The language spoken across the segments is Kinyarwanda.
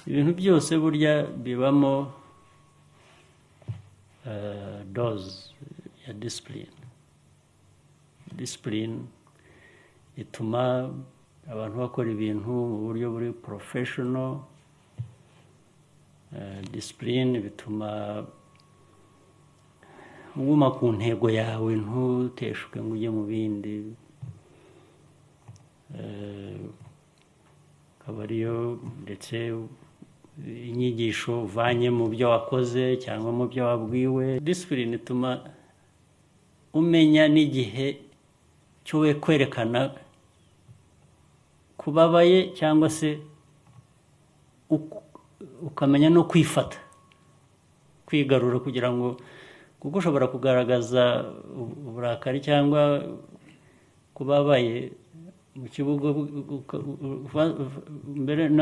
ibintu byose burya bibamo dose ya discipline ituma abantu bakora ibintu mu buryo buri professional. Discipline bituma uguma ku ntego yawe ntuteshuke ngo ujye mu bindi. Akaba ariyo ndetse inyigisho uvanye mu byo wakoze cyangwa mu byo wabwiwe. Discipline ituma umenya n'igihe cyo kwerekana kubabaye cyangwa se ukamenya no kwifata, kwigarura, kugira ngo kuko ushobora kugaragaza uburakari cyangwa kubabaye mu kibuga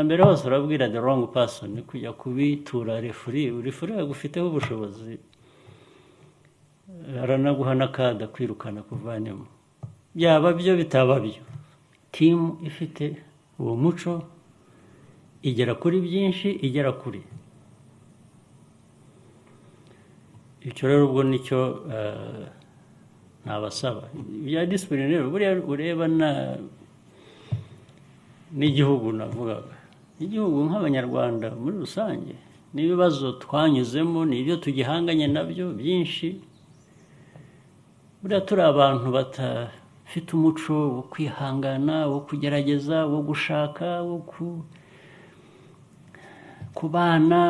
mbere hose urabwira the wrong person, kujya kubitura refuri agufiteho ubushobozi, aranaguha n'akada kwirukana kuvanemo. Byaba byo bitaba byo, timu ifite uwo muco igera kuri byinshi, igera kuri icyo. Rero ubwo nicyo nabasaba bya discipline. Rero buriya ureba n'igihugu, navugaga igihugu nk'abanyarwanda muri rusange, n'ibibazo twanyuzemo n'ibyo tugihanganye nabyo byinshi. Buriya turi abantu batafite umuco wo kwihangana, wo kugerageza, wo gushaka, wo kubana,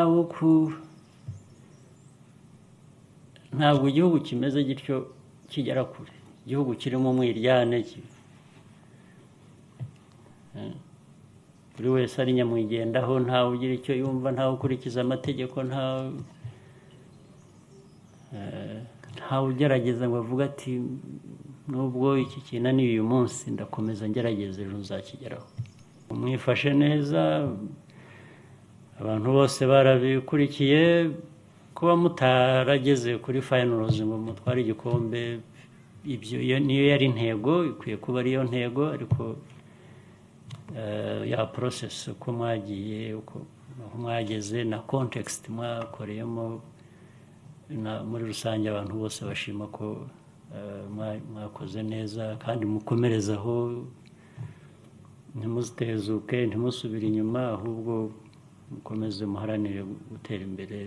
ntabwo igihugu kimeze gityo kigera kure. Igihugu kirimo umwiryane, buri wese ari nyamwigendaho, ntawe ugira icyo yumva, ntawe ukurikiza amategeko, ntawe ugerageza ngo avuge ati nubwo iki kinaniye uyu munsi ndakomeza ngerageza, ejo nzakigeraho. Mwifashe neza, abantu bose barabikurikiye. Kuba mutarageze kuri finals ngo mutware igikombe, ibyo niyo yari intego, ikwiye kuba ariyo ntego, ariko ya process uko mwagiye, uko mwageze na context mwakoreyemo, muri rusange abantu bose bashima ko mwakoze neza, kandi mukomerezaho, ntimuzitezuke, ntimusubire inyuma, ahubwo mukomeze muharanire gutera imbere.